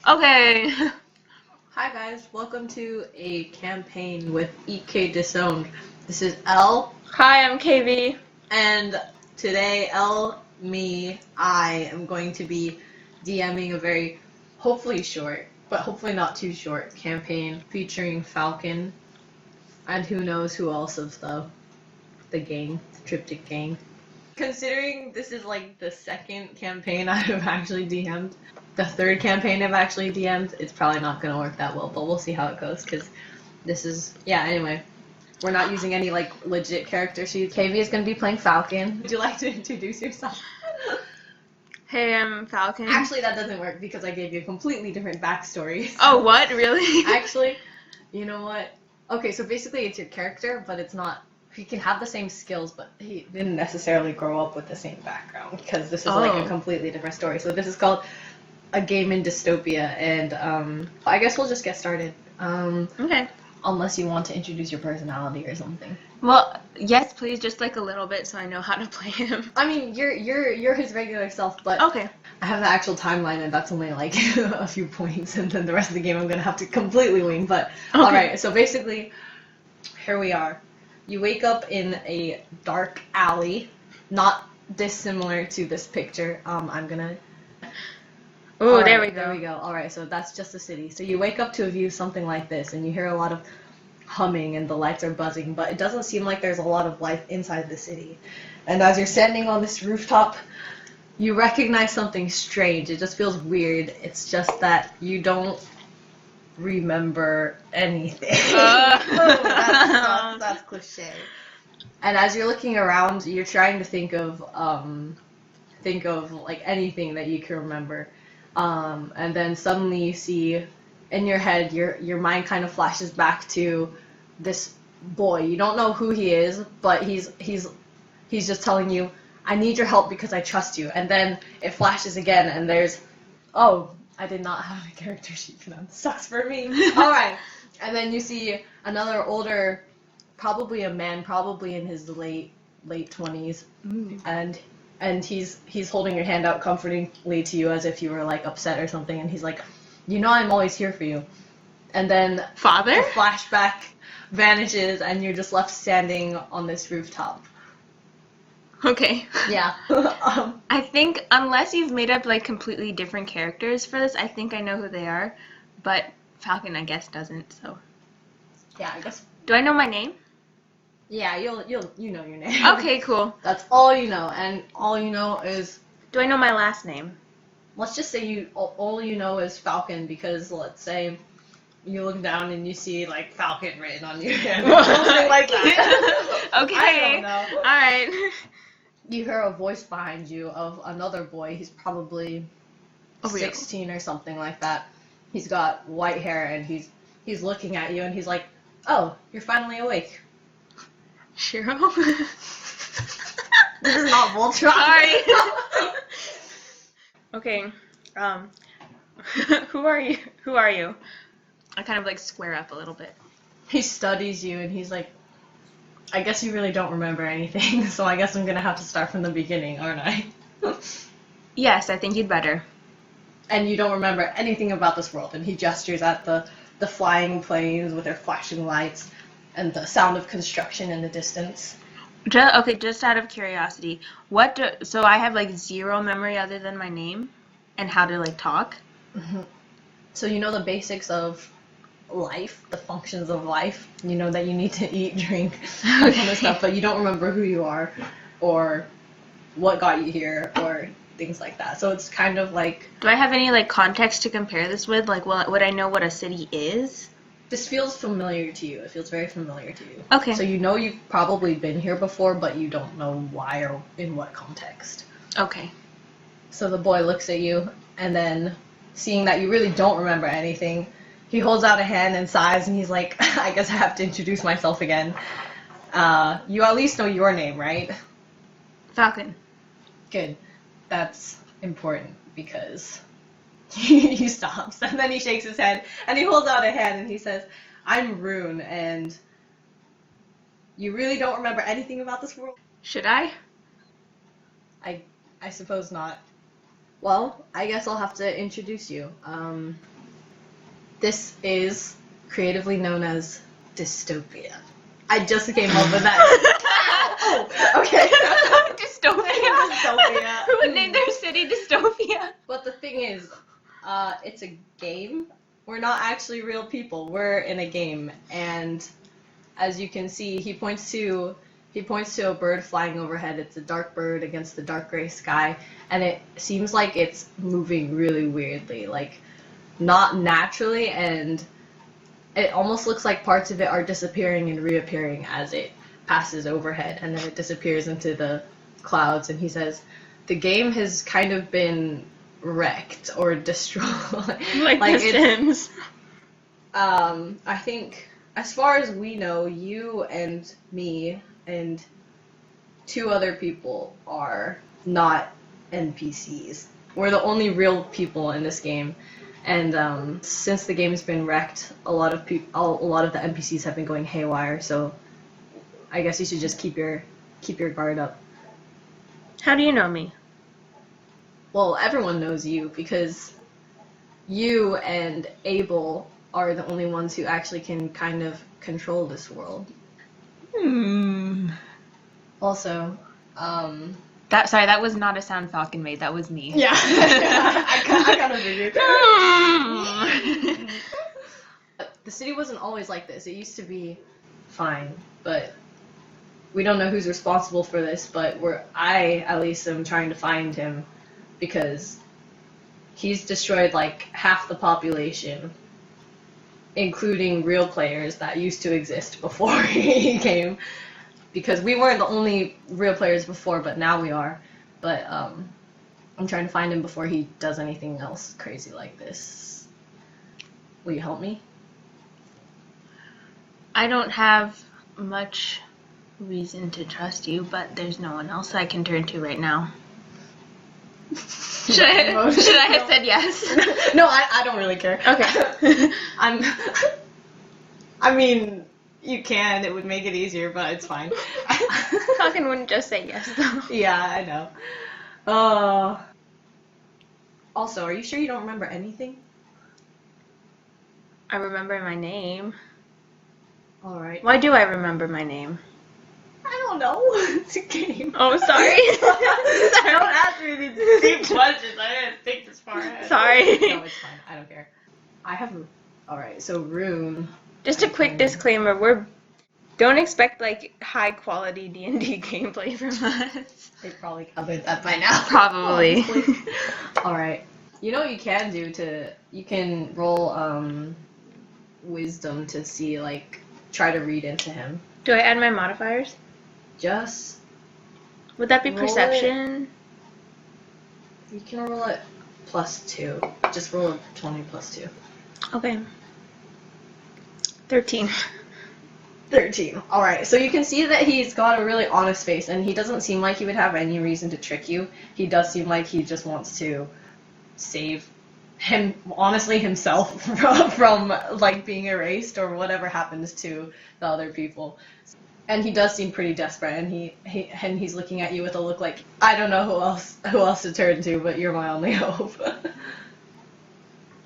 Okay. Hi guys, welcome to a campaign with EK Disowned. This is L, Hi, I'm KV. and today I am going to be DMing a very, hopefully short, but hopefully not too short, campaign featuring Falcon, and who knows who else of the gang, the Triptych gang. Considering this is like the second campaign I've actually DM'd, the third campaign I've actually DM'd, it's probably not going to work that well, but we'll see how it goes, because this is, anyway. We're not using any, like, legit character sheets. KV is going to be playing Falcon. Would you like to introduce yourself? Hey, I'm Falcon. Actually, that doesn't work, because I gave you a completely different backstory. So. Oh, what? Really? Actually, you know what? Okay, so basically it's your character, but it's not... He can have the same skills, but he didn't necessarily grow up with the same background, because this is, like, a completely different story. So this is called A Game in Dystopia, and, I guess we'll just get started. Okay. Unless you want to introduce your personality or something. Well, yes, please, just like a little bit so I know how to play him. I mean, you're his regular self, but Okay. I have the actual timeline, and that's only, like, a few points, and then the rest of the game I'm gonna have to completely wing, but... Okay. Alright, so basically, here we are. You wake up in a dark alley, not dissimilar to this picture. I'm gonna... Oh, there we go. There we go. Alright, so that's just the city. So you wake up to a view something like this, and you hear a lot of humming, and the lights are buzzing, but it doesn't seem like there's a lot of life inside the city. And as you're standing on this rooftop, you recognize something strange. It just feels weird. It's just that you don't remember anything. That's cliche. And as you're looking around, you're trying to think of like anything that you can remember. And then suddenly you see in your head, your mind kind of flashes back to this boy. You don't know who he is, but he's just telling you, I need your help because I trust you. And then it flashes again, and there's, oh, I did not have a character sheet for them. Sucks for me. Alright. And then you see another older, probably a man, probably in his late 20s. And he's holding your hand out comfortingly to you as if you were, like, upset or something. And he's like, you know I'm always here for you. And then Father? the flashback vanishes, and you're just left standing on this rooftop. Okay. Yeah. I think, unless you've made up, like, completely different characters for this, I think I know who they are. But Falcon, I guess, doesn't, so... Yeah, I guess. Do I know my name? Yeah, you know your name. Okay, cool. That's all you know, and all you know is... Do I know my last name? Let's just say all you know is Falcon, because let's say you look down and you see, like, Falcon written on your hand. Something like that. Okay. I don't know. Alright. You hear a voice behind you of another boy. He's probably 16 or something like that. He's got white hair, and he's looking at you, and he's like, oh, you're finally awake. Shiro? This is not Voltron. Sorry. Okay. Who are you? Who are you? I kind of like square up a little bit. He studies you, and he's like, I guess you really don't remember anything, so I guess I'm gonna have to start from the beginning, aren't I? Yes, I think you'd better. And you don't remember anything about this world, and he gestures at the flying planes with their flashing lights and the sound of construction in the distance. Okay, just out of curiosity, so I have like zero memory other than my name and how to like talk? Mm-hmm. So you know the basics of life, the functions of life. You know that you need to eat, drink, that kind of stuff, but you don't remember who you are or what got you here or things like that. So it's kind of like... Do I have any like context to compare this with? Like, would I know what a city is? This feels familiar to you. It feels very familiar to you. Okay. So you know you've probably been here before, but you don't know why or in what context. Okay. So the boy looks at you, and then, seeing that you really don't remember anything, he holds out a hand and sighs, and he's like, I guess I have to introduce myself again. You at least know your name, right? Falcon. Good. That's important, because... He stops, and then he shakes his head, and he holds out a hand, and he says, I'm Rune, and you really don't remember anything about this world? Should I? I suppose not. Well, I guess I'll have to introduce you. This is creatively known as Dystopia. I just came up with that. Oh, okay. Dystopia. Dystopia. Who would name their city Dystopia? But the thing is, it's a game. We're not actually real people. We're in a game, and as you can see, he points to a bird flying overhead. It's a dark bird against the dark gray sky, and it seems like it's moving really weirdly, like not naturally, and it almost looks like parts of it are disappearing and reappearing as it passes overhead, and then it disappears into the clouds. And he says, the game has kind of been wrecked or destroyed. Like The Sims. I think, as far as we know, you and me and 2 other people are not NPCs. We're the only real people in this game, and since the game's been wrecked, a lot of the NPCs have been going haywire. So I guess you should just keep your guard up. How do you know me? Well, everyone knows you because you and Abel are the only ones who actually can kind of control this world. Also, that was not a sound Falcon made. That was me. yeah, I kind of figured. The city wasn't always like this. It used to be fine, but we don't know who's responsible for this. But I at least am trying to find him because he's destroyed like half the population, including real players that used to exist before he came. Because we weren't the only real players before, but now we are. But I'm trying to find him before he does anything else crazy like this. Will you help me? I don't have much reason to trust you, but there's no one else I can turn to right now. Should I have said yes? No, I don't really care. Okay. I mean, you can. It would make it easier, but it's fine. Falcon wouldn't just say yes, though. Yeah, I know. Also, are you sure you don't remember anything? I remember my name. All right. Why do I remember my name? I don't know. It's a game. Oh, sorry. Don't ask me these deep questions. I didn't think this far ahead. Sorry. No, it's fine. I don't care. Alright, so Rune. Just a quick disclaimer, don't expect like high quality D&D gameplay from us. They probably covered that by now. Probably. Alright. You know what you can do you can roll wisdom to see, like, try to read into him. Do I add my modifiers? Just Would that be roll perception? you can roll it +2. Just roll a 20 +2. Okay. 13. 13. Alright, so you can see that he's got a really honest face, and he doesn't seem like he would have any reason to trick you. He does seem like he just wants to save himself from like being erased or whatever happens to the other people. And he does seem pretty desperate, and he's looking at you with a look like, I don't know who else to turn to, but you're my only hope.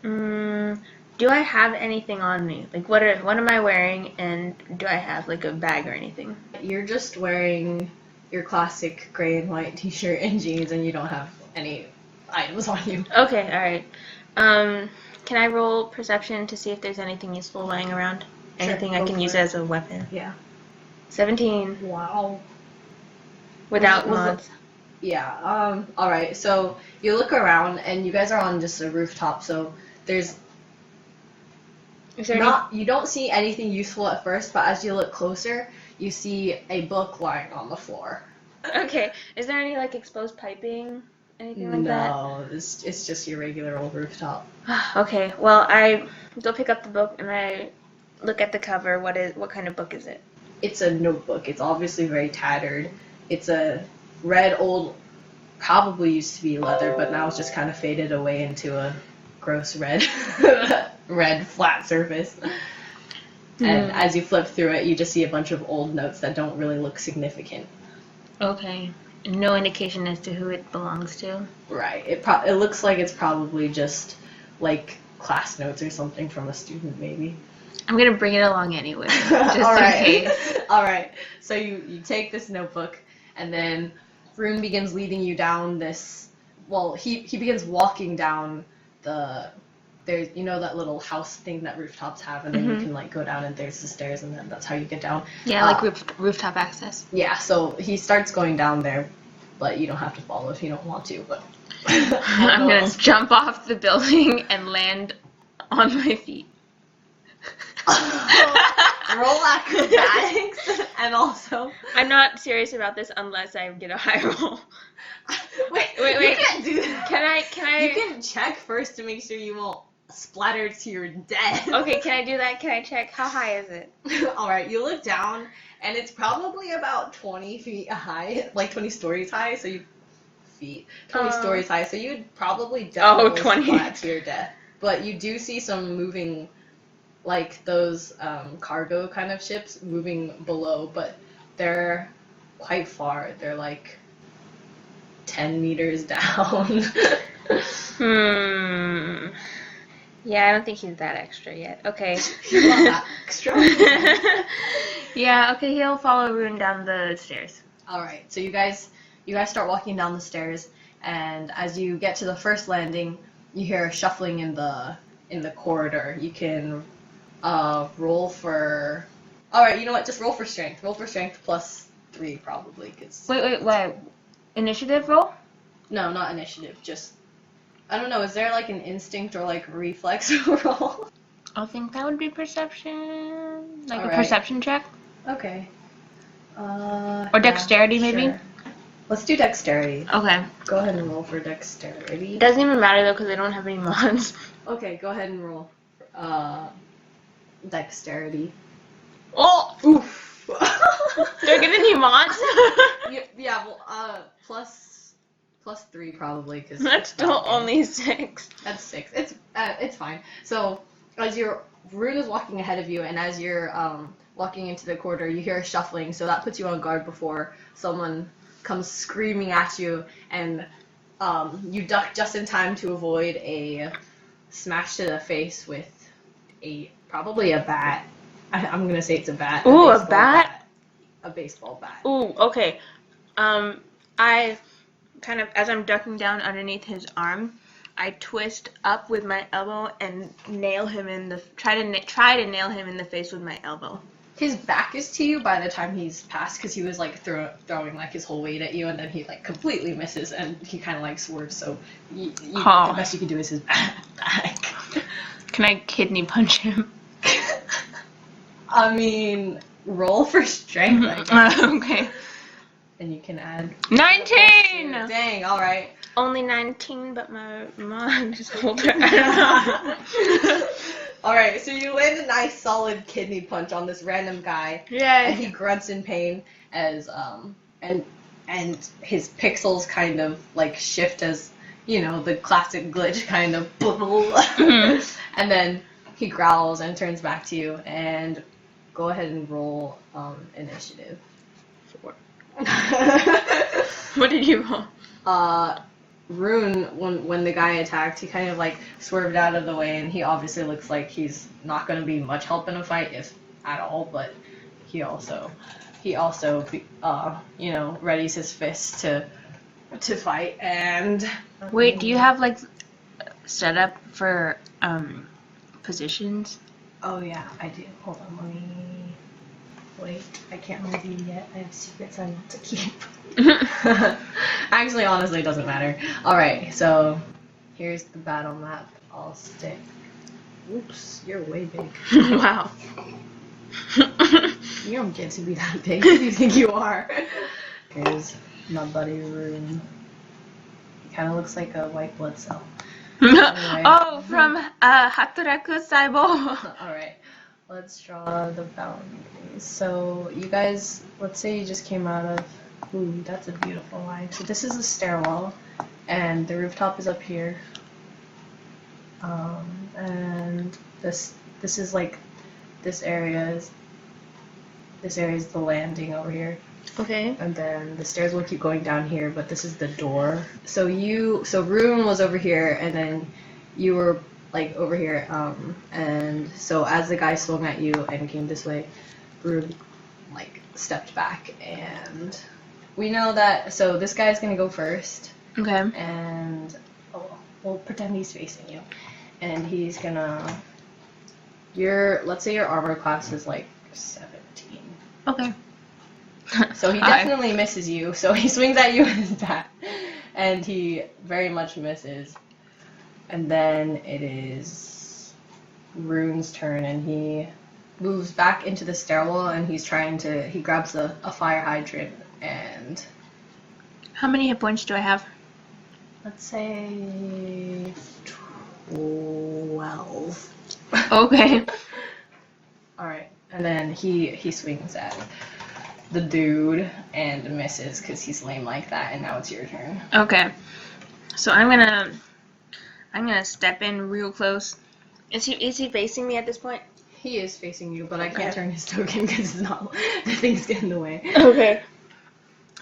Do I have anything on me? Like, what am I wearing, and do I have like a bag or anything? You're just wearing your classic gray and white t-shirt and jeans, and you don't have any items on you. Okay, alright. Can I roll perception to see if there's anything useful lying around? Sure, Anything I can use as a weapon? Yeah. 17. Wow. Without Was it- mods. Yeah, alright, so you look around, and you guys are on just a rooftop, so there's Is there you don't see anything useful at first, but as you look closer, you see a book lying on the floor. Okay. Is there any like exposed piping? Anything like that? No, it's just your regular old rooftop. Okay. Well, I go pick up the book and I look at the cover. What kind of book is it? It's a notebook. It's obviously very tattered. It's a red old, probably used to be leather, but now it's just kind of faded away into a gross red flat surface. And as you flip through it, you just see a bunch of old notes that don't really look significant. Okay. No indication as to who it belongs to. Right. It looks like it's probably just like class notes or something from a student, maybe. I'm gonna bring it along anyway, just All in right. case. All right. So you take this notebook, and then Rune begins leading you down this. Well, he begins walking down there's that little house thing that rooftops have, and then you can like go down, and there's the stairs, and then that's how you get down. Yeah, like rooftop access. Yeah. So he starts going down there, but you don't have to follow if you don't want to. But I'm gonna jump off the building and land on my feet. Roll acrobatics, and also. I'm not serious about this unless I get a high roll. Wait. You can't do that. Can I? You can check first to make sure you won't splatter to your death. Okay, can I do that? Can I check? How high is it? Alright, you look down, and it's probably about 20 feet high, like 20 stories high, so you... 20 stories high, so you'd probably definitely 20. splat to your death. But you do see some moving, like those cargo kind of ships moving below, but they're quite far. They're like 10 meters down. Yeah, I don't think he's that extra yet. Okay. He's not that extra. Yeah, okay, he'll follow Rune down the stairs. Alright, so you guys start walking down the stairs, and as you get to the first landing, you hear a shuffling in the corridor. You can roll for... Alright, you know what? Just roll for strength. Roll for strength +3 probably. Cause... Wait. Initiative roll? No, not initiative. Just... I don't know. Is there like an instinct or like reflex roll? I think that would be perception. Like Alright. a perception check? Okay. Or dexterity, maybe? Sure. Let's do dexterity. Okay. Go ahead and roll for dexterity. It doesn't even matter though because I don't have any mods. Okay, go ahead and roll. Dexterity. Oh! Oof. Do I get any mods? Yeah, well, +3 probably, because That's still only 6. That's 6. It's fine. So as Rune is walking ahead of you, and as you're walking into the corridor, you hear a shuffling. So that puts you on guard before someone comes screaming at you, and you duck just in time to avoid a smash to the face with probably a bat. I'm gonna say it's a bat. Ooh, a bat? A baseball bat. Ooh, okay. I kind of, as I'm ducking down underneath his arm, I twist up with my elbow and nail him try to nail him in the face with my elbow. His back is to you by the time he's passed, because he was like throwing like his whole weight at you, and then he like completely misses, and he kind of like swerves. So the best you can do is his back. Can I kidney punch him? I mean, roll for strength, I guess. Okay. And you can add 19! Dang, alright. Only 19, but my mom is older. I don't know. Alright, so you land a nice solid kidney punch on this random guy. Yeah. And he grunts in pain as and his pixels kind of like shift as, you know, the classic glitch kind of and then he growls and turns back to you, and go ahead and roll initiative. 4. What did you roll? Rune, when the guy attacked, he kind of like swerved out of the way, and he obviously looks like he's not going to be much help in a fight, if at all. But he also you know, readies his fist to fight. And Wait, do you have like setup for positions? Oh yeah, I do. Hold on, let me. Wait, I can't move you yet. I have secrets I want to keep. Actually, honestly, it doesn't matter. Alright, so here's the battle map. I'll stick. Oops, you're way big. Wow. You don't get to be that big if you think you are. Here's my buddy Rune. He kind of looks like a white blood cell. Anyway. Oh, from Hataraku Saibo. Alright, let's draw the boundaries. So, you guys, let's say you just came out of... Ooh, that's a beautiful line. So this is a stairwell, and the rooftop is up here. And this is like... This area is the landing over here. Okay. And then the stairs will keep going down here, but this is the door. So Rune was over here, and then you were like over here. And so as the guy swung at you and came this way, Rune like stepped back, and we know that. So this guy's gonna go first. Okay. And we'll pretend he's facing you, and he's gonna. Let's say your armor class is like 17. Okay. So he definitely misses you. So he swings at you with his bat, and he very much misses. And then it is Rune's turn, and he moves back into the stairwell, and he grabs a fire hydrant, and How many hit points do I have? let's say 12. Okay. Alright, and then he swings at the dude and misses because he's lame like that, and now it's your turn. Okay. So I'm gonna step in real close. Is he facing me at this point? He is facing you, but I can't turn his token because it's not. The thing's getting in the way. Okay.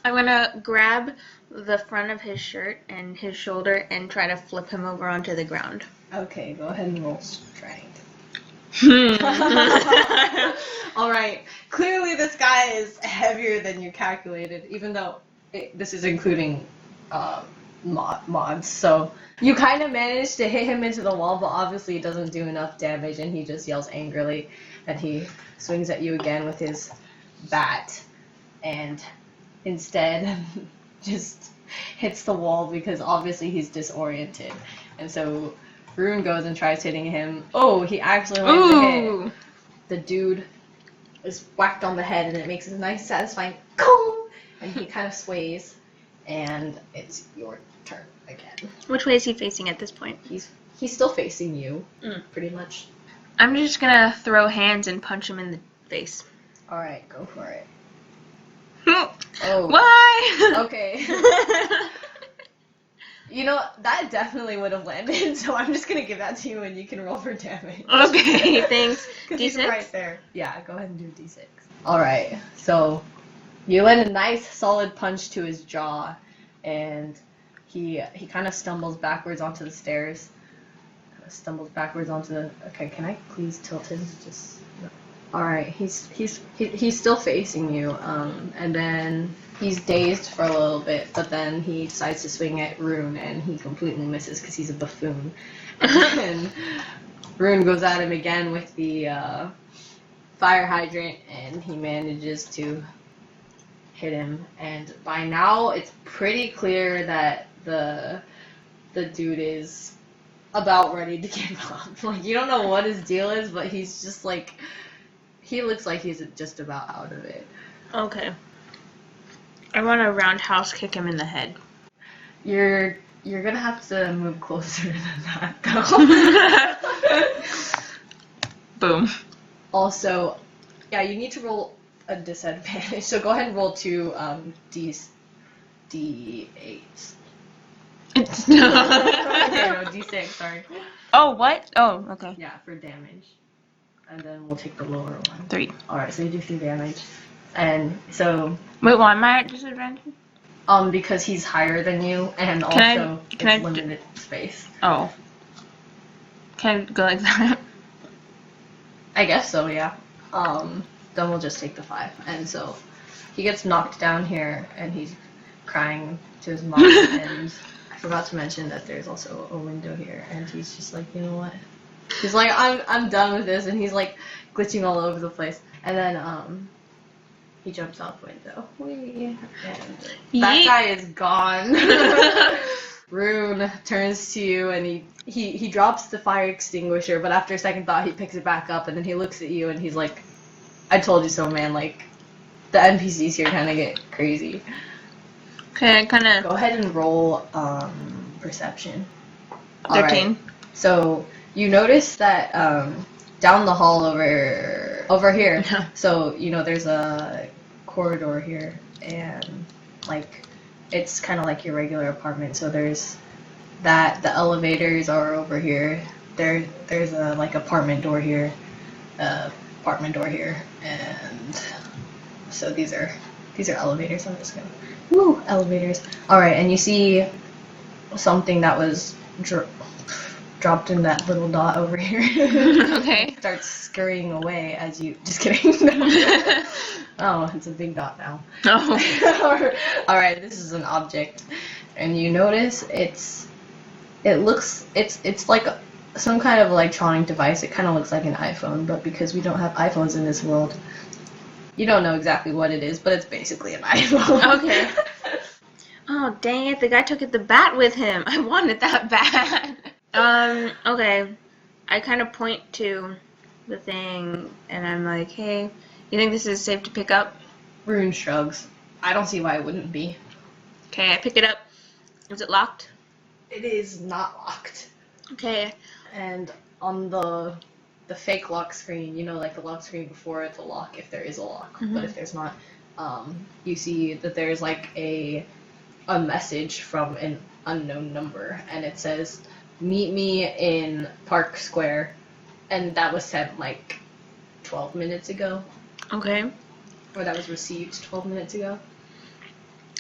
I'm gonna grab the front of his shirt and his shoulder and try to flip him over onto the ground. Okay, go ahead and roll strength. Hmm. Alright, clearly this guy is heavier than you calculated, even though this is including mods. So you kind of managed to hit him into the wall, but obviously it doesn't do enough damage, and he just yells angrily, and he swings at you again with his bat, and instead just hits the wall because obviously he's disoriented. And so Rune goes and tries hitting him. Oh, he actually lands a hit. The dude is whacked on the head, and it makes a nice satisfying "Kong!" and he kind of sways, and it's your turn again. Which way is he facing at this point? He's still facing you, pretty much. I'm just gonna throw hands and punch him in the face. Alright, go for it. Oh. Why? Okay. You know, that definitely would have landed, so I'm just gonna give that to you, and you can roll for damage. Okay, thanks. D6? He's D6? right there. Yeah, go ahead and do D6. Alright, so you land a nice solid punch to his jaw, and he kind of stumbles backwards onto the stairs. Okay, can I please tilt him? Just no. Alright, he's still facing you, and then he's dazed for a little bit, but then he decides to swing at Rune, and he completely misses because he's a buffoon. And then Rune goes at him again with the fire hydrant, and he manages to hit him. And by now, it's pretty clear that the dude is about ready to give up. Like, you don't know what his deal is, but he's just like, he looks like he's just about out of it. Okay. I want to roundhouse kick him in the head. You're gonna have to move closer than that, though. Boom. Also, yeah, you need to roll a disadvantage. So go ahead and roll two D8s. Okay, no, D6. Sorry. Oh, what? Oh, okay. Yeah, for damage. And then we'll take the lower one. 3. Alright, so you do 3 damage. And so Wait, why am I at disadvantage? because he's higher than you, and Can also I it's limited space. Oh. Can I go like that? I guess so, yeah. Then we'll just take the 5. And so he gets knocked down here, and he's crying to his mom, and I forgot to mention that there's also a window here, and he's just like, you know what? He's like, I'm done with this, and he's like glitching all over the place. And then he jumps out the window. Whee! And that guy is gone. Rune turns to you, and he drops the fire extinguisher, but after a second thought he picks it back up, and then he looks at you and he's like, I told you so, man. Like, the NPCs here kind of get crazy. Okay, I kind of... Go ahead and roll perception. 13. Right. So you notice that down the hall over here, so you know there's a corridor here, and like it's kind of like your regular apartment. So there's that, the elevators are over here. There's a like apartment door here, and so these are elevators. I'm just gonna elevators. All right, and you see something that was dropped in that little dot over here. Okay. Starts scurrying away as you. Just kidding. Oh, it's a big dot now. Oh. Alright, this is an object. And you notice it's like some kind of electronic device. It kind of looks like an iPhone, but because we don't have iPhones in this world, you don't know exactly what it is, but it's basically an iPhone. Okay. Oh, dang it, the guy took the bat with him. I wanted that bat. Okay. I kind of point to the thing, and I'm like, hey, you think this is safe to pick up? Rune shrugs. I don't see why it wouldn't be. Okay, I pick it up. Is it locked? It is not locked. Okay. And on the fake lock screen, you know, like the lock screen before the lock, if there is a lock, but if there's not, you see that there's like a message from an unknown number, and it says, meet me in Park Square, and that was sent like 12 minutes ago. Okay. Or that was received 12 minutes ago.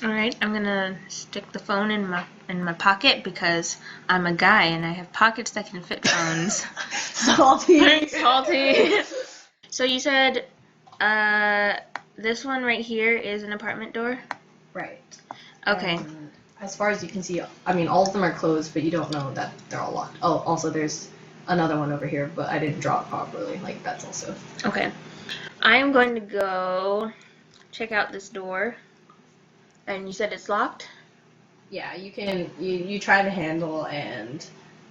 Alright, I'm gonna stick the phone in my pocket because I'm a guy and I have pockets that can fit phones. Salty. Salty. So you said this one right here is an apartment door? Right. Okay. And as far as you can see, I mean, all of them are closed, but you don't know that they're all locked. Oh, also there's another one over here, but I didn't draw it properly. Like, that's also... Okay. I am going to go check out this door. And you said it's locked? Yeah, you can, you try the handle and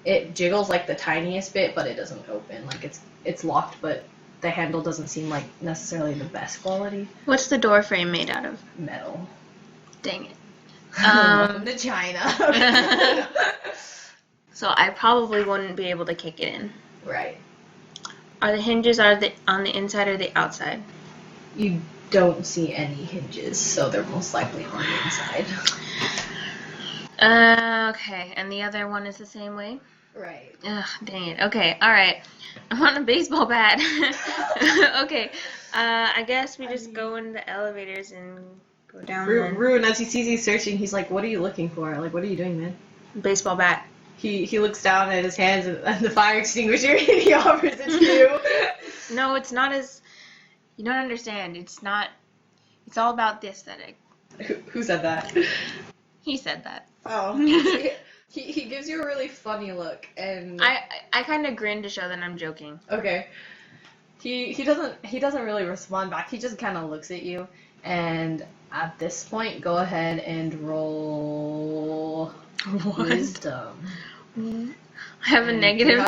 it jiggles like the tiniest bit, but it doesn't open. Like, it's locked, but the handle doesn't seem like necessarily the best quality. What's the door frame made out of? Metal. Dang it. Welcome to China. So I probably wouldn't be able to kick it in. Right. Are the hinges on the inside or the outside? You don't see any hinges, so they're most likely on the inside. Okay, and the other one is the same way? Right. Ugh, dang it. Okay, alright. I want a baseball bat. Okay, I guess we just go in the elevators and go down the Rune, as he sees you searching, he's like, what are you looking for? Like, what are you doing, man? baseball bat. He looks down at his hands and the fire extinguisher and he offers it to you. No, it's not as... You don't understand. It's not... It's all about the aesthetic. Who said that? He said that. Oh. He gives you a really funny look, and... I kind of grin to show that I'm joking. Okay. He doesn't really respond back. He just kind of looks at you, and at this point, go ahead and roll... What? Wisdom. I have a And negative...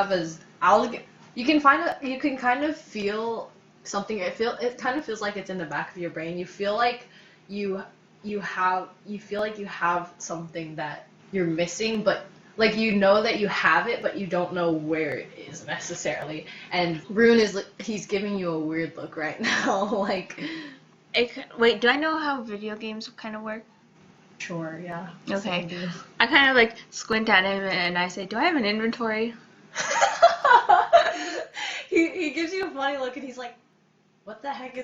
You can kind of feel something. It kind of feels like it's in the back of your brain. You feel like you have something that you're missing, but like you know that you have it, but you don't know where it is necessarily. And Rune he's giving you a weird look right now. Like, Wait, do I know how video games kind of work? sure, yeah. Okay. I kind of like squint at him and I say, do I have an inventory? He gives you a funny look and he's like, what the heck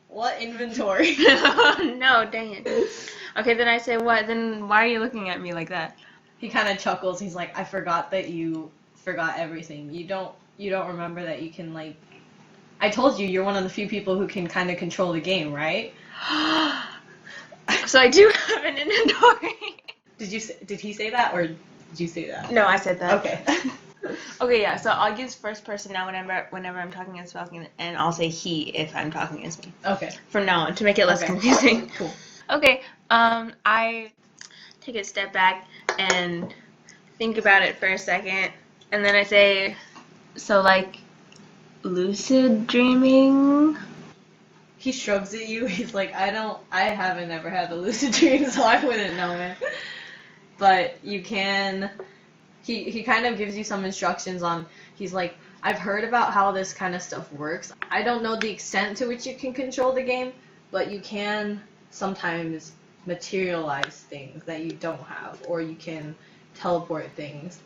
what inventory? No, dang it. Okay, then I say, what? Then why are you looking at me like that? He kind of chuckles. He's like, I forgot that you forgot everything. You don't remember that you can, like, I told you you're one of the few people who can kind of control the game, right? So I do have an inventory. Did he say that, or did you say that? No, I said that. Okay. Okay, yeah, so I'll use first person now whenever I'm talking as Falcon, and I'll say he if I'm talking as me. Okay. From now on, to make it less Okay. confusing. Cool. Okay, I take a step back and think about it for a second, and then I say, so like, lucid dreaming? He shrugs at you. He's like, I haven't ever had a lucid dream, so I wouldn't know it. But you can... He kind of gives you some instructions on, he's like, I've heard about how this kind of stuff works. I don't know the extent to which you can control the game, but you can sometimes materialize things that you don't have, or you can teleport things.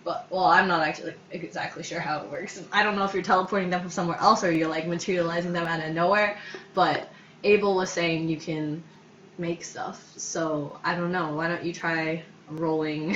But, well, I'm not actually exactly sure how it works. I don't know if you're teleporting them from somewhere else or you're, like, materializing them out of nowhere, but Abel was saying you can make stuff. So, I don't know. Why don't you try rolling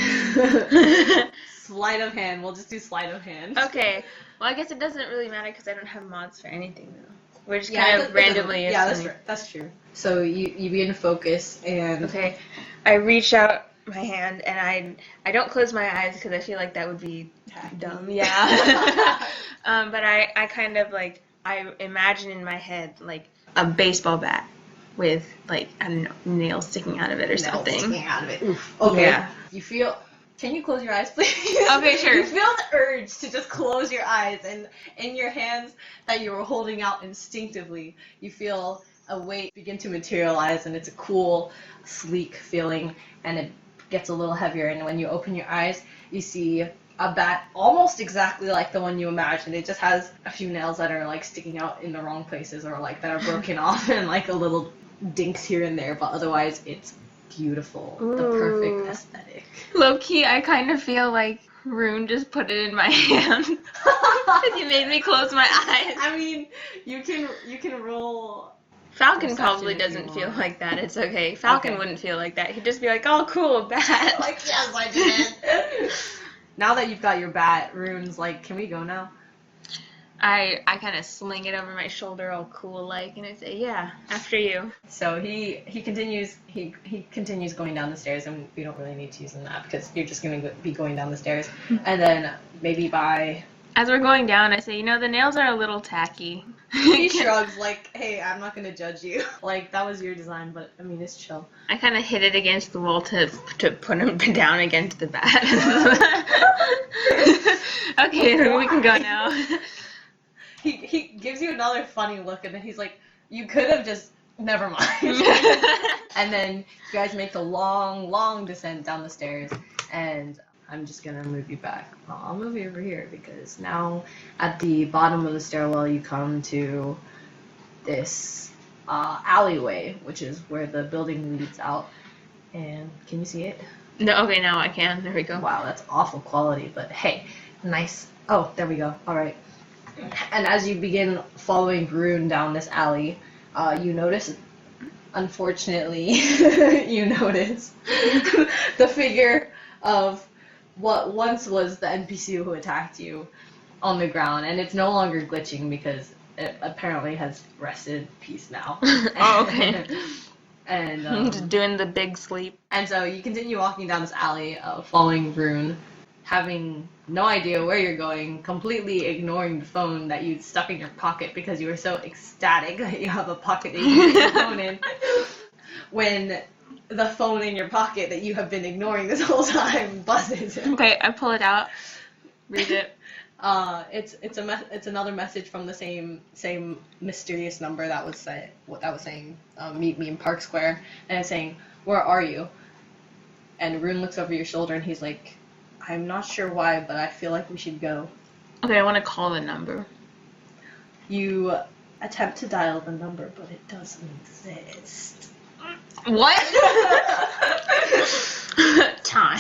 sleight of hand. We'll just do sleight of hand. Okay. Well, I guess it doesn't really matter because I don't have mods for anything though. We're just Yeah, kind of randomly. Yeah, that's true. So you begin to focus and. Okay. I reach out my hand and I don't close my eyes because I feel like that would be dumb. Yeah. But I kind of like I imagine in my head like a baseball bat with like I don't know nails sticking out of it or something. Sticking out of it. Oof. Okay. Yeah. You feel. Can you close your eyes, please? Okay, sure. You feel the urge to just close your eyes, and in your hands that you were holding out instinctively, you feel a weight begin to materialize, and it's a cool, sleek feeling, and it gets a little heavier. And when you open your eyes, you see a bat almost exactly like the one you imagined. It just has a few nails that are like sticking out in the wrong places, or like that are broken off, and like a little dinks here and there. But otherwise, it's beautiful. Ooh. The perfect aesthetic. Low key, I kind of feel like Rune just put it in my hand. You made me close my eyes. I mean, you can roll. Falcon Perception probably if you doesn't feel want. like that. It's okay. Falcon Okay. wouldn't feel like that. He'd just be like, "Oh, cool, bat." Like, yes, I did. Now that you've got your bat, Rune's like, can we go now? I kind of sling it over my shoulder, all cool like, and I say, "Yeah, after you." So he continues going down the stairs, and we don't really need to use the map because you're just going to be going down the stairs, and then maybe by. As we're going down, I say, "You know, the nails are a little tacky." He shrugs like, "Hey, I'm not gonna judge you. Like that was your design, but I mean it's chill." I kind of hit it against the wall to put him down against the bat. Okay, we can go now. He gives you another funny look, and then he's like, "You could have just never mind." And then you guys make the long descent down the stairs, and I'm just gonna move you back. Well, I'll move you over here because now at the bottom of the stairwell you come to this alleyway, which is where the building leads out. And can you see it? No, okay, now I can. There we go. Wow, that's awful quality, but hey, nice. Oh, there we go. All right. And as you begin following Rune down this alley, you notice, unfortunately, you notice the figure of what once was the NPC who attacked you on the ground, and it's no longer glitching because it apparently has rested in peace now. Oh, okay. And Just doing the big sleep. and so you continue walking down this alley, following Rune, having no idea where you're going, completely ignoring the phone that you'd stuck in your pocket because you were so ecstatic that you have a pocket that you can put your phone in. When the phone in your pocket that you have been ignoring this whole time buzzes. Okay, I pull it out. Read it. It's another message from the same mysterious number that was saying meet me in Park Square, and it's saying, "Where are you?" And Rune looks over your shoulder and he's like, "I'm not sure why, but I feel like we should go." Okay, I want to call the number. You attempt to dial the number, but it doesn't exist. What? Time.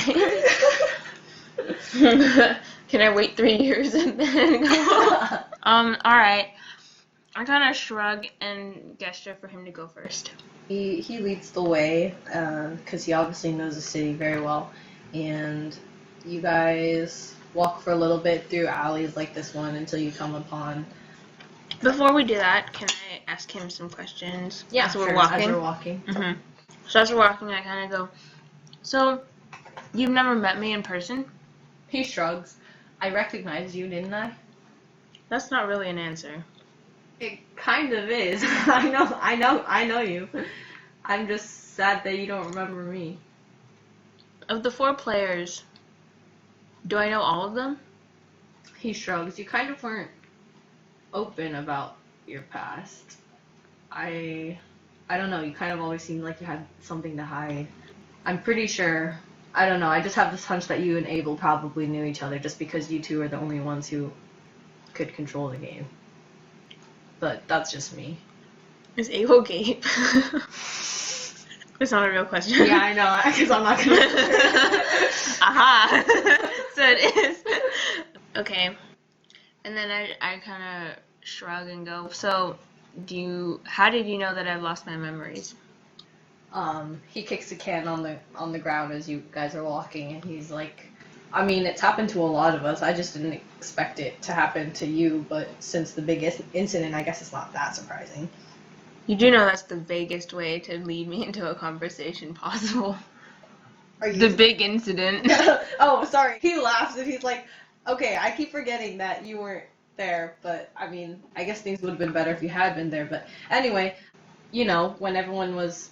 Can I wait 3 years and then go? Alright. I kind of shrug and gesture for him to go first. He leads the way, because he obviously knows the city very well, and you guys walk for a little bit through alleys like this one until you come upon. Before we do that, can I ask him some questions? As we're walking? As you're walking. Mm-hmm. So as we're walking, I kind of go, "So, you've never met me in person?" He shrugs. "I recognized you, didn't I?" That's not really an answer. It kind of is. I know you. I'm just sad that you don't remember me. Of the 4 players, do I know all of them? He shrugs. You kind of weren't open about your past. I don't know. You kind of always seemed like you had something to hide. I'm pretty sure. I don't know. I just have this hunch that you and Abel probably knew each other just because you two are the only ones who could control the game. But that's just me. Is Abel Gabe? It's not a real question. Yeah, I know, because I'm not going to. Aha! So it is. Okay. And then I kind of shrug and go, "So, how did you know that I've lost my memories?" He kicks a can on the ground as you guys are walking, and he's like, I mean, it's happened to a lot of us. I just didn't expect it to happen to you, but since the biggest incident, I guess it's not that surprising. You do know that's the vaguest way to lead me into a conversation possible. Are you... The big incident. Oh, sorry. He laughs and he's like, okay, I keep forgetting that you weren't there, but I mean, I guess things would have been better if you had been there. But anyway, you know, when everyone was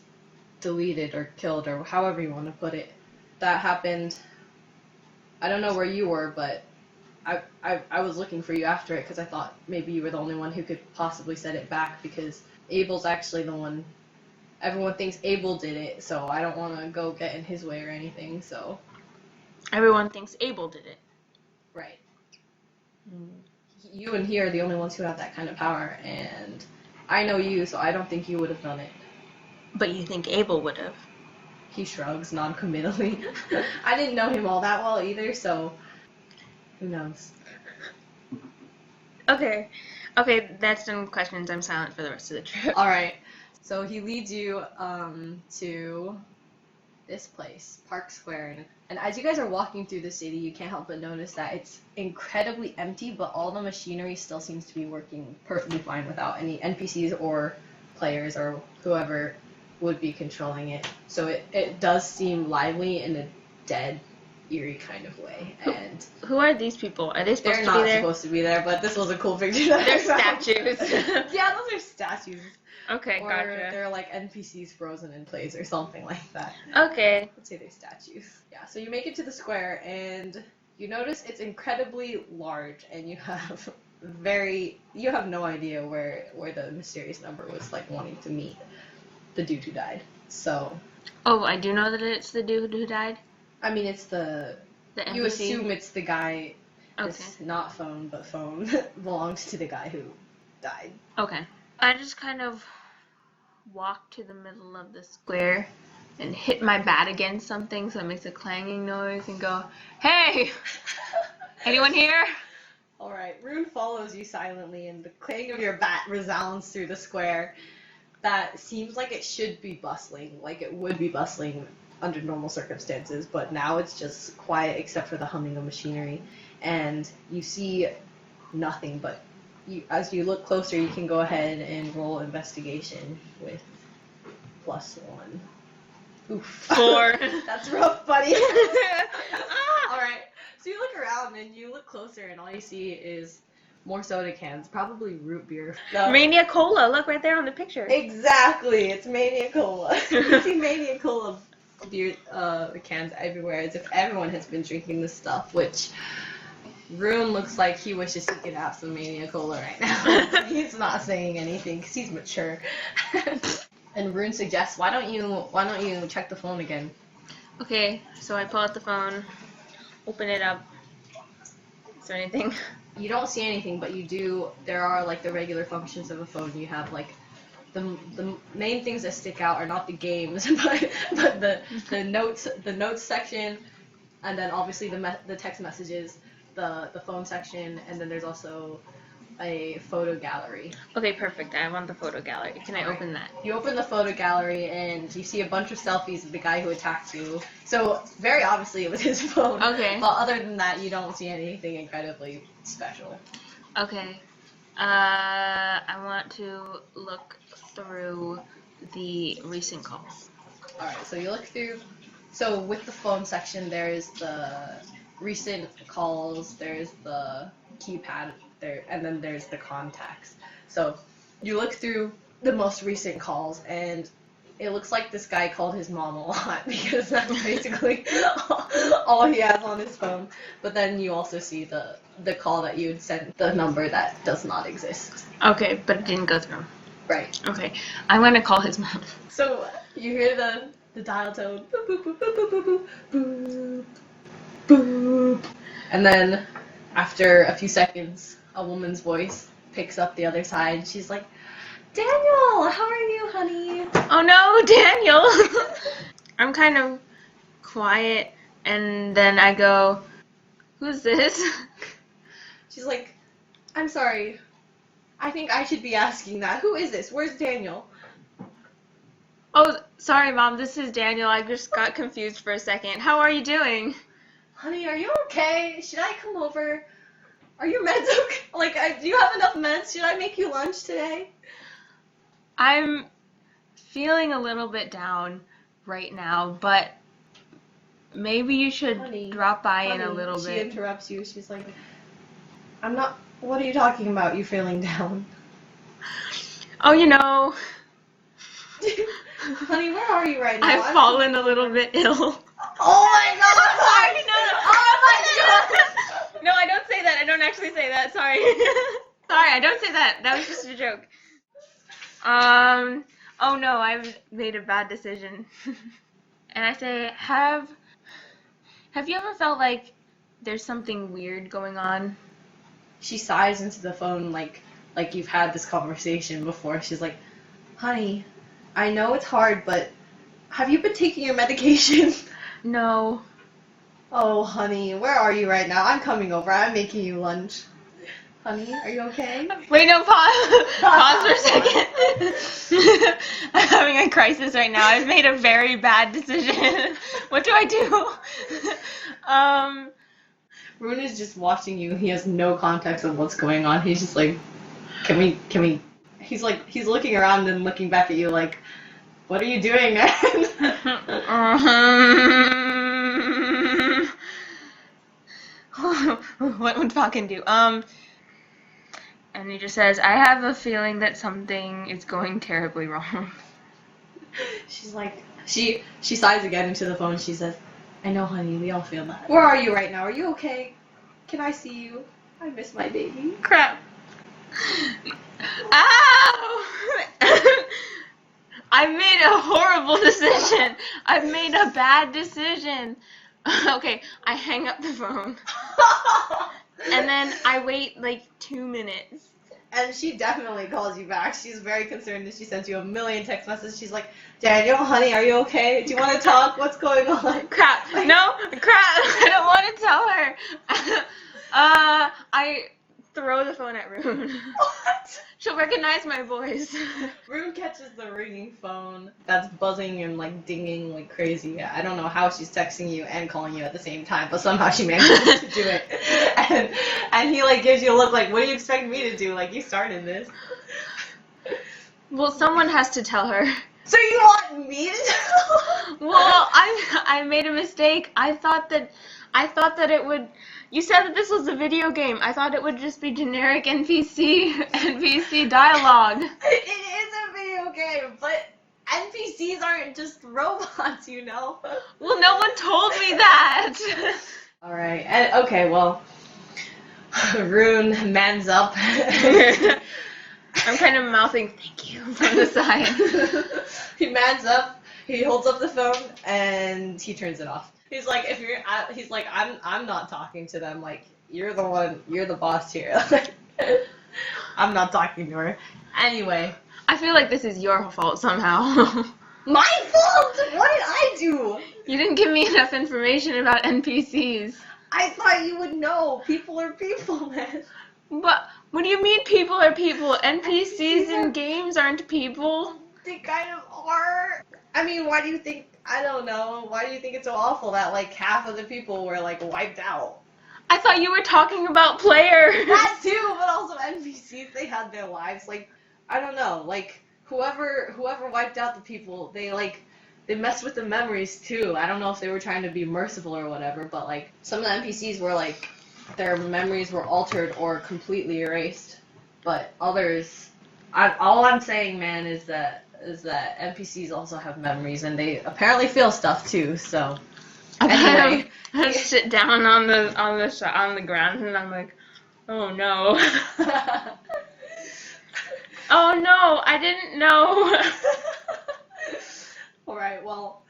deleted or killed or however you want to put it, that happened. I don't know where you were, but I was looking for you after it because I thought maybe you were the only one who could possibly set it back, because Abel's actually the one. Everyone thinks Abel did it, so I don't want to go get in his way or anything, so. Everyone thinks Abel did it. Right. You and he are the only ones who have that kind of power, and I know you, so I don't think you would have done it. But you think Abel would have? He shrugs non-committally. I didn't know him all that well either, so who knows? Okay, that's done questions. I'm silent for the rest of the trip. Alright, so he leads you to this place, Park Square, and as you guys are walking through the city, you can't help but notice that it's incredibly empty, but all the machinery still seems to be working perfectly fine without any NPCs or players or whoever would be controlling it. So it does seem lively in a dead, eerie kind of way. And who are these people? Are they supposed to be there? They're not supposed to be there, but this was a cool picture. They're statues. Yeah, those are statues. Okay, or gotcha. They're like NPCs frozen in place or something like that. Okay. Let's say they're statues. Yeah, so you make it to the square and you notice it's incredibly large, and you have no idea where the mysterious number was like wanting to meet the dude who died. So. Oh, I do know that it's the dude who died? I mean, it's the NPC? You assume it's the guy. Okay. It's not phone, but phone belongs to the guy who died. Okay. I just kind of walk to the middle of the square and hit my bat against something so it makes a clanging noise and go, "Hey! Anyone here?" Alright, Rune follows you silently, and the clang of your bat resounds through the square. That seems like it should be bustling, like it would be bustling under normal circumstances, but now it's just quiet except for the humming of machinery, and you see nothing, but as you look closer, you can go ahead and roll investigation with +1. Oof. 4. That's rough, buddy. Alright, so you look around and you look closer, and all you see is more soda cans, probably root beer. No. Mania Cola, look right there on the picture. Exactly, it's Mania Cola. You see Mania Cola beer cans everywhere, as if everyone has been drinking this stuff, which Rune looks like he wishes he could have some Mania Cola right now. He's not saying anything because he's mature. And Rune suggests, why don't you check the phone again? Okay, so I pull out the phone, open it up. Is there anything? You don't see anything, but there are like the regular functions of a phone. You have like the main things that stick out are not the games, but the notes section, and then obviously the text messages, the phone section, and then there's also a photo gallery. Okay, perfect. I want the photo gallery. Can I open that? You open the photo gallery and you see a bunch of selfies of the guy who attacked you. So very obviously it was his phone. Okay. But other than that, you don't see anything incredibly special. Okay. I want to look through the recent calls. Alright, so you look through. So with the phone section, there's the recent calls, there's the keypad there, and then there's the contacts. So you look through the most recent calls, and it looks like this guy called his mom a lot, because that's basically all he has on his phone. But then you also see the call that you had sent, the number that does not exist. Okay, but it didn't go through. Right. Okay, I'm gonna call his mom. So you hear the dial tone, boop, boop, boop, boop, boop, boop, boop, boop, boop. And then after a few seconds, a woman's voice picks up the other side. She's like, "Daniel, how are you, honey?" Oh no, Daniel! I'm kind of quiet, and then I go, "Who's this?" She's like, "I'm sorry. I think I should be asking that. Who is this? Where's Daniel?" Oh, sorry, Mom. This is Daniel. I just got confused for a second. How are you doing? Honey, are you okay? Should I come over? Are your meds okay? Like, do you have enough meds? Should I make you lunch today? I'm feeling a little bit down right now, but maybe you should drop by in a little She bit. She interrupts you. She's like, I'm not... What are you talking about, you feeling down? Oh, you know... Honey, where are you right now? I've fallen a little bit ill. Oh my god! Sorry, no. Oh my god! No, I don't say that. I don't actually say that. Sorry. Sorry, I don't say that. That was just a joke. Oh no, I've made a bad decision. And I say, have you ever felt like there's something weird going on? She sighs into the phone like you've had this conversation before. She's like, honey, I know it's hard, but have you been taking your medication? No. Oh, honey, where are you right now? I'm coming over. I'm making you lunch. Honey, are you okay? Wait, no, pause. Pause for a second. I'm having a crisis right now. I've made a very bad decision. What do I do? Rune is just watching you. He has no context of what's going on. He's just like, can we? He's like, he's looking around and looking back at you like, what are you doing, man? What would fucking do? And he just says, I have a feeling that something is going terribly wrong. She's like, she sighs again into the phone. She says, I know, honey, we all feel that. Where are you right now? Are you okay? Can I see you? I miss my baby. Crap. Ow! I made a horrible decision. I made a bad decision. Okay, I hang up the phone. And then I wait like 2 minutes. And she definitely calls you back. She's very concerned and she sends you a million text messages. She's like, Daniel, honey, are you okay? Do you want to talk? What's going on? Crap. No, crap. I don't want to tell her. I throw the phone at Rune. What? She'll recognize my voice. Rune catches the ringing phone that's buzzing and like dinging like crazy. I don't know how she's texting you and calling you at the same time, but somehow she manages to do it. And he like gives you a look like, what do you expect me to do? Like, you started this. Well, someone has to tell her. So you want me to tell her? Well, I made a mistake. I thought that it would. You said that this was a video game. I thought it would just be generic NPC dialogue. It is a video game, but NPCs aren't just robots, you know? Well, no one told me that. Alright, and okay, well, Rune mans up. I'm kind of mouthing thank you from the side. He mans up, he holds up the phone, and he turns it off. He's like, I'm not talking to them. Like, you're the boss here. I'm not talking to her. Anyway. I feel like this is your fault somehow. My fault? What did I do? You didn't give me enough information about NPCs. I thought you would know. People are people, man. But what do you mean people are people? NPCs in games aren't people. They kind of are. I mean, why do you think... I don't know. Why do you think it's so awful that, like, half of the people were, like, wiped out? I thought you were talking about players. That too, but also NPCs, they had their lives. Like, I don't know. Like, whoever wiped out the people, they messed with the memories, too. I don't know if they were trying to be merciful or whatever, but, like, some of the NPCs were, like, their memories were altered or completely erased. But others... all I'm saying, man, is that NPCs also have memories, and they apparently feel stuff too. So anyway, I sit down on the ground, and I'm like, oh no, oh no, I didn't know. All right, well,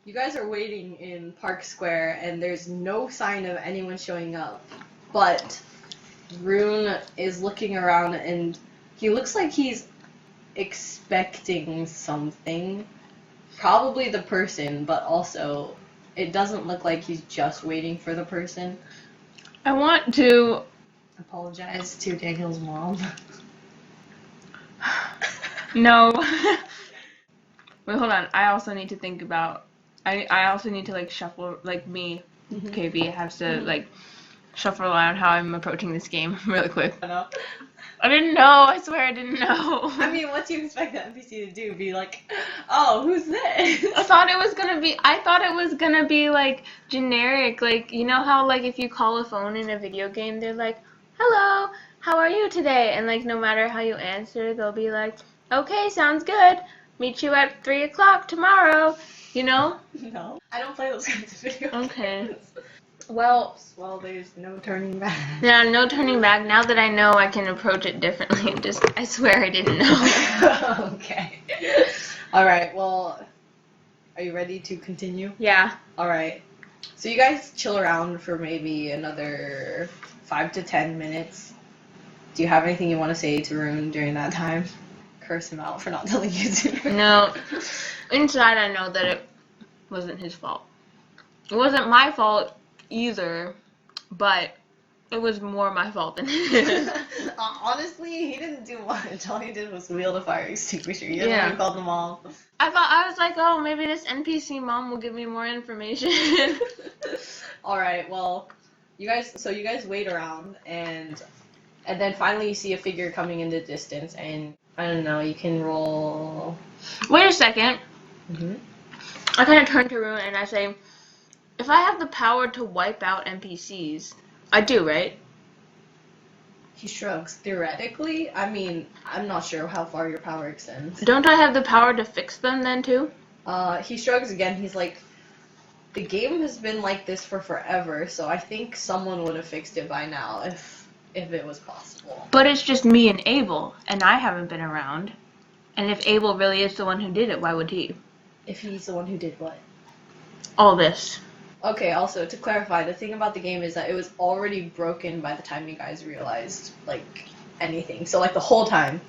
you guys are waiting in Park Square, and there's no sign of anyone showing up. But Rune is looking around, and he looks like he's expecting something, probably the person, but also it doesn't look like he's just waiting for the person. I want to apologize to Daniel's mom. No. Wait, hold on. I also need to think about. I also need to like shuffle like me. KB has to like shuffle around how I'm approaching this game really quick. I know. I didn't know. I swear I didn't know. I mean, what do you expect the NPC to do? Be like, oh, who's this? I thought it was gonna be like generic, like you know how like if you call a phone in a video game, they're like, "Hello, how are you today?" And like no matter how you answer, they'll be like, "Okay, sounds good. Meet you at 3 o'clock tomorrow." You know? No, I don't play those kinds of video games. Okay. Well, there's no turning back. yeah, no turning back. Now that I know, I can approach it differently. I swear I didn't know. Okay. All right. Well, are you ready to continue? Yeah. All right. So you guys chill around for maybe another 5 to 10 minutes. Do you have anything you want to say to Rune during that time? Curse him out for not telling you to. No. Inside, I know that it wasn't his fault. It wasn't my fault either, but it was more my fault than his. Honestly, he didn't do much. All he did was wield a fire extinguisher. He Yeah. didn't call them all. I was like, oh, maybe this NPC mom will give me more information. All right. Well, you guys wait around, and then finally you see a figure coming in the distance, and I don't know. You can roll. Wait a second. Mm-hmm. I kind of turn to Rune and I say, if I have the power to wipe out NPCs, I do, right? He shrugs. Theoretically, I mean, I'm not sure how far your power extends. Don't I have the power to fix them then too? He shrugs again. He's like, the game has been like this for forever, so I think someone would have fixed it by now if it was possible. But it's just me and Abel, and I haven't been around. And if Abel really is the one who did it, why would he? If he's the one who did what? All this. Okay, also, to clarify, the thing about the game is that it was already broken by the time you guys realized, like, anything. So, like, the whole time,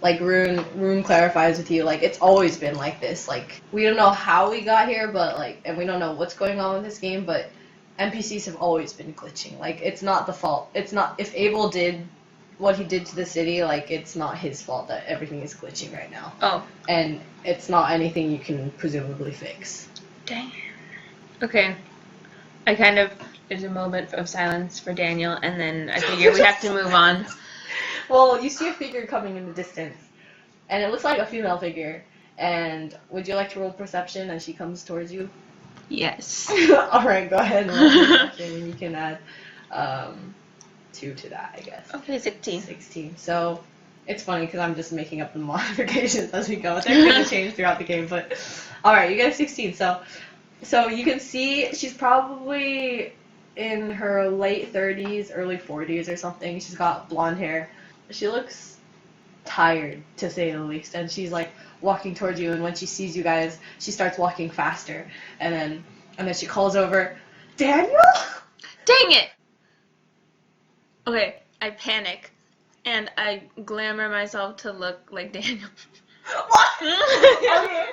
like, Rune clarifies with you, like, it's always been like this. Like, we don't know how we got here, but, like, and we don't know what's going on with this game, but NPCs have always been glitching. Like, it's not the fault. It's not, if Abel did what he did to the city, like, it's not his fault that everything is glitching right now. Oh. And it's not anything you can presumably fix. Dang. Okay. There's a moment of silence for Daniel, and then I figure we have to move on. Well, you see a figure coming in the distance, and it looks like a female figure. And would you like to roll perception as she comes towards you? Yes. Alright, go ahead and roll perception, and you can add 2 to that, I guess. Okay, 16. 16. So, it's funny because I'm just making up the modifications as we go. They're going to change throughout the game, but... Alright, you get a 16, So you can see she's probably in her late 30s, early 40s or something. She's got blonde hair. She looks tired, to say the least, and she's like walking towards you, and when she sees you guys, she starts walking faster, and then she calls over, Daniel? Dang it! Okay, I panic, and I glamour myself to look like Daniel. What? Okay.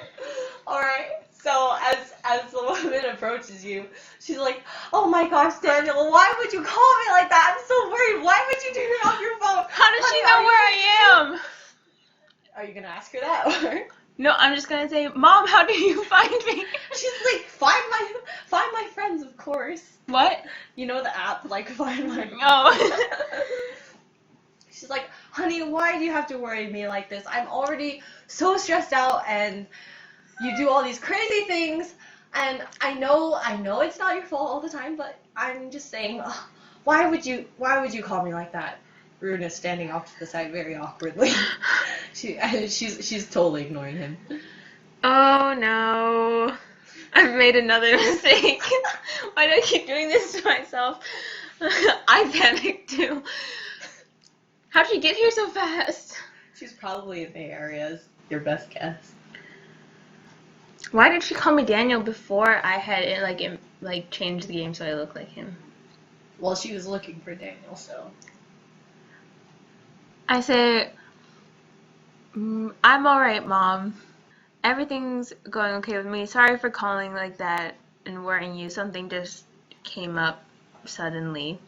Alright. So as the woman approaches you, she's like, oh my gosh, Daniel, why would you call me like that? I'm so worried. Why would you do it on your phone? How does she know where I am? Are you going to ask her that? Or? No, I'm just going to say, Mom, how do you find me? She's like, find my friends, of course. What? You know the app, like, Find My... Oh. She's like, honey, why do you have to worry me like this? I'm already so stressed out, and... you do all these crazy things, and I know it's not your fault all the time, but I'm just saying, why would you call me like that? Rune is standing off to the side very awkwardly. She's totally ignoring him. Oh no. I've made another mistake. Why do I keep doing this to myself? I panicked too. How'd she get here so fast? She's probably in the areas. Your best guess. Why did she call me Daniel before I had it changed the game so I look like him? Well, she was looking for Daniel, so. I say, I'm alright, Mom. Everything's going okay with me. Sorry for calling like that and worrying you. Something just came up suddenly.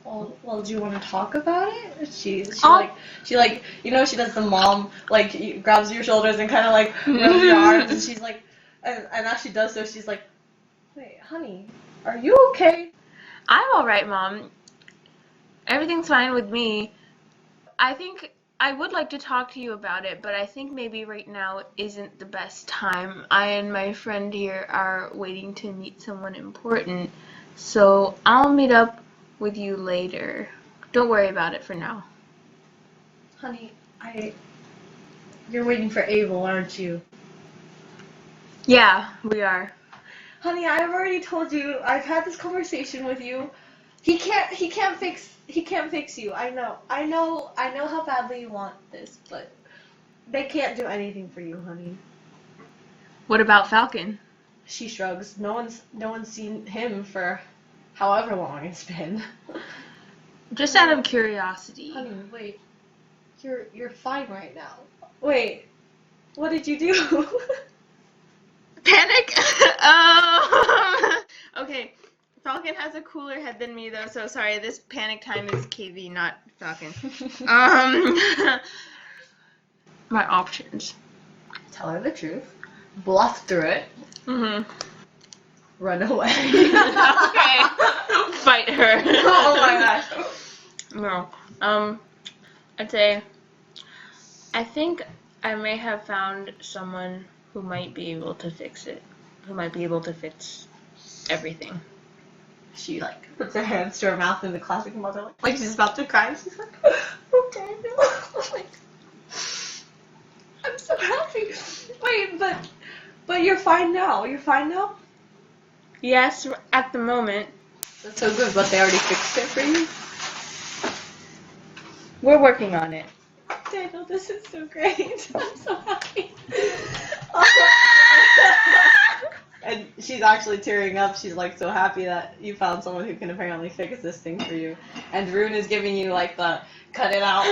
Well, do you want to talk about it? She does the mom, like, grabs your shoulders and kind of, like, rubs your arms, and she's like, and as she does so, she's like, wait, honey, Are you okay? I'm alright, Mom. Everything's fine with me. I think I would like to talk to you about it, but I think maybe right now isn't the best time. I and my friend here are waiting to meet someone important, so I'll meet up with you later. Don't worry about it for now. Honey, you're waiting for Abel, aren't you? Yeah, we are. Honey, I've already told you. I've had this conversation with you. He can't fix you. I know how badly you want this, but they can't do anything for you, honey. What about Falcon? She shrugs. No one's seen him for however long it's been. Just out of curiosity. Honey, wait. You're fine right now. Wait. What did you do? Panic? Okay. Falcon has a cooler head than me, though, so sorry. This panic time is KV, not Falcon. My options. Tell her the truth. Bluff through it. Mm-hmm. Run away. Okay. Fight her. Oh my gosh. No. I'd say I think I may have found someone who might be able to fix it. Who might be able to fix everything. She puts her hands to her mouth in the classic mother like she's about to cry. She's like, okay, I'm so happy. Wait, but you're fine now. You're fine now? Yes, at the moment. That's so good, but they already fixed it for you? We're working on it. Daniel, this is so great. I'm so happy. And she's actually tearing up. She's so happy that you found someone who can apparently fix this thing for you. And Rune is giving you the cut it out,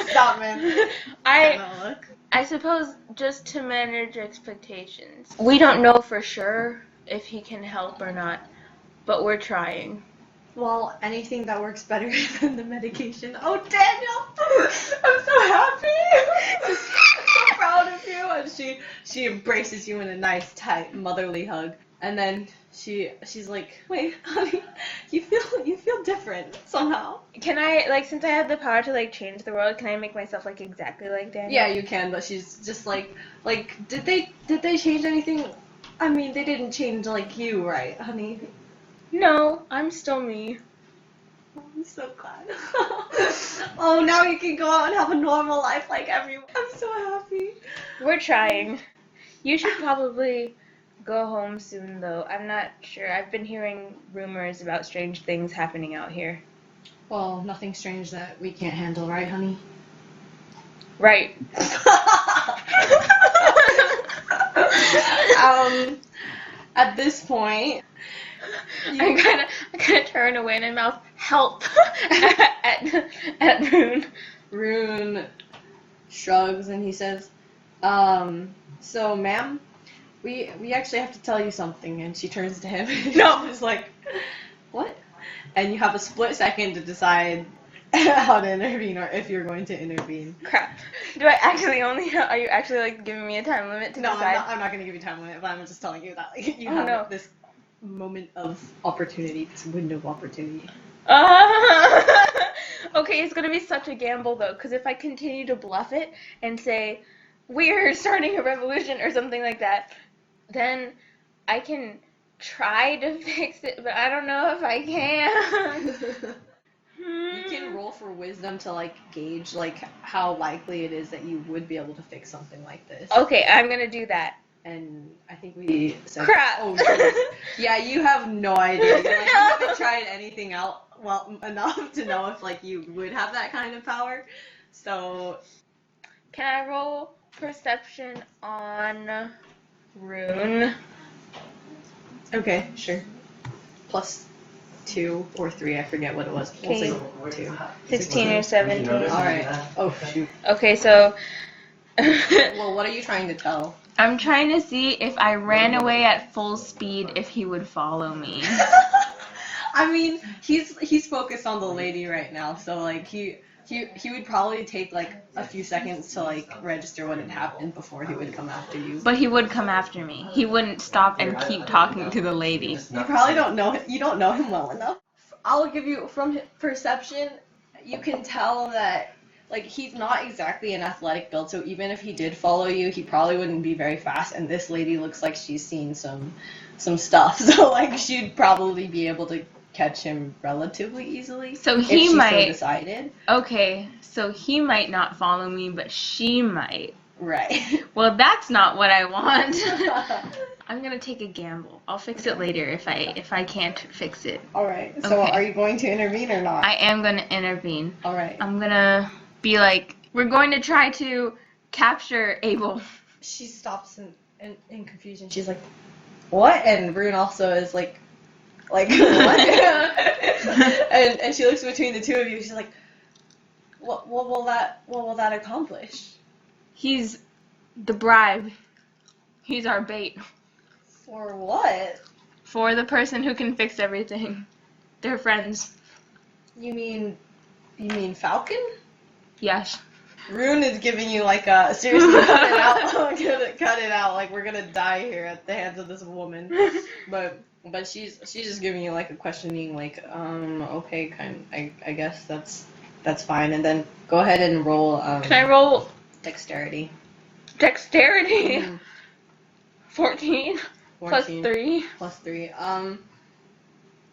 stop, man. I suppose just to manage expectations. We don't know for sure if he can help or not, but we're trying. Well, anything that works better than the medication. Oh, Daniel! I'm so happy! I'm so proud of you! And she embraces you in a nice, tight, motherly hug. And then she's like, wait, honey, you feel different somehow. Can I, since I have the power to, change the world, can I make myself, exactly like Daniel? Yeah, you can, but she's just did they change anything? I mean, they didn't change you, right, honey? No, I'm still me. Oh, I'm so glad. Oh, now you can go out and have a normal life like everyone. I'm so happy. We're trying. You should probably go home soon, though. I'm not sure. I've been hearing rumors about strange things happening out here. Well, nothing strange that we can't handle, right, honey? Right. At this point, I'm gonna turn away and mouth help at Rune. Rune shrugs and he says, so ma'am, we actually have to tell you something. And she turns to him and No. she's like, what? And you have a split second to decide how to intervene or if you're going to intervene. Crap. Do I actually are you actually giving me a time limit to decide? No, I'm not going to give you a time limit, but I'm just telling you that you have this moment of opportunity, this window of opportunity. Okay, it's gonna be such a gamble though, because if I continue to bluff it and say we're starting a revolution or something like that, then I can try to fix it, but I don't know if I can. You can roll for wisdom to gauge how likely it is that you would be able to fix something like this. Okay, I'm gonna do that. And I think we said, crap. Oh, geez. Yeah, you have no idea. You haven't tried anything out enough to know if you would have that kind of power. So, can I roll perception on Rune? Okay, sure. Plus 2 or 3, I forget what it was. We'll say 2. 16 or 17. Alright. Oh, shoot. Okay, so... Well, what are you trying to tell? I'm trying to see if I ran away at full speed, if he would follow me. I mean, he's focused on the lady right now, so like he would probably take like a few seconds to like register what had happened before he would come after you. But he would come after me. He wouldn't stop and keep talking to the lady. You probably don't know him well enough. I'll give you, from perception, you can tell that like he's not exactly an athletic build, so even if he did follow you, he probably wouldn't be very fast, and this lady looks like she's seen some stuff, so like she'd probably be able to catch him relatively easily. So if he she might so decided. Okay, so he might not follow me, but she might. Right. Well, that's not what I want. I'm gonna take a gamble. I'll fix it later if I can't fix it. All right. So Okay. are you going to intervene or not? I am gonna intervene. All right. I'm gonna be like, we're going to try to capture Abel. She stops in confusion. She's like, "What?" And Rune also is like what? and she looks between the two of you. She's like, what will that accomplish? He's the bribe. He's our bait. For what? For the person who can fix everything. They're friends. You mean Falcon? Yes. Rune is giving you like a seriously cut it out. Cut it out. Like we're gonna die here at the hands of this woman. But she's just giving you like a questioning like okay, I guess that's fine. And then go ahead and roll Can I roll dexterity. dexterity? Mhm. 14 plus 3. Plus 3.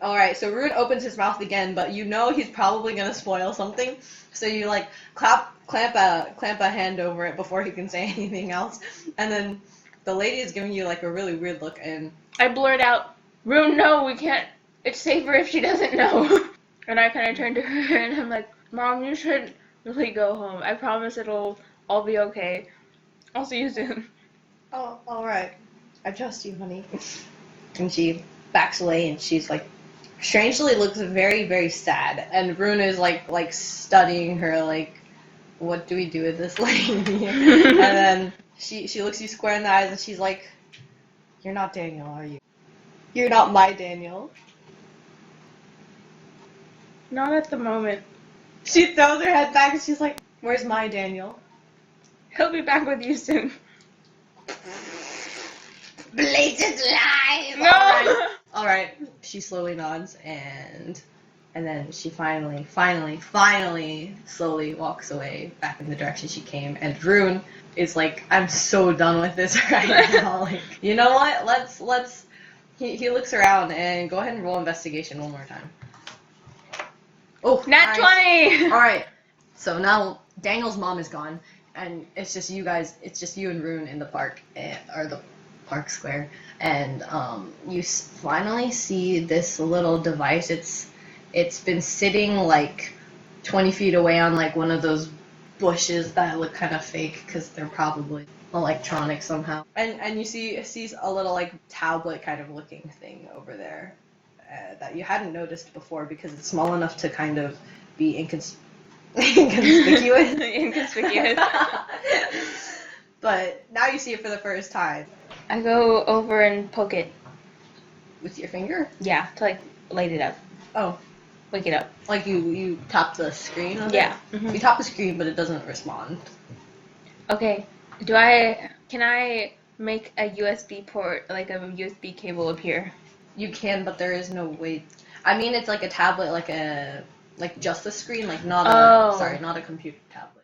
Alright, so Rune opens his mouth again, but you know he's probably gonna spoil something. So you like clamp a hand over it before he can say anything else. And then the lady is giving you like a really weird look, and I blurt out, Rune, no, we can't. It's safer if she doesn't know. And I kind of turn to her and I'm like, Mom, you should really go home. I promise it'll all be okay. I'll see you soon. oh, alright. I trust you, honey. And she backs away and she's like, strangely looks very, very sad. And Rune is like studying her, like, what do we do with this lady? And then she looks you square in the eyes and she's like, you're not Daniel, are you? You're not my Daniel. Not at the moment. She throws her head back and she's like, where's my Daniel? He'll be back with you soon. Blatant lies! No! Alright. She slowly nods and then she finally slowly walks away back in the direction she came, and Rune is like, I'm so done with this right now. Like, you know what? Let's he looks around and go ahead and roll investigation one more time. Oh, Nat 20! Alright. So now Daniel's mom is gone and it's just you guys, it's just you and Rune in the park, or the park square, and you finally see this little device. It's been sitting like 20 feet away on like one of those bushes that look kind of fake because they're probably electronic somehow. And you sees a little like tablet kind of looking thing over there that you hadn't noticed before because it's small enough to kind of be inconspicuous. Inconspicuous. But now you see it for the first time. I go over and poke it. With your finger? Yeah, to like light it up. Oh. Wake it up. Like you tap the screen of Yeah. it? Mhm. You tap the screen but it doesn't respond. Okay. Can I make a USB port, like a USB cable appear? You can, but there is no way. I mean, it's like a tablet, like just a screen, like not a computer tablet.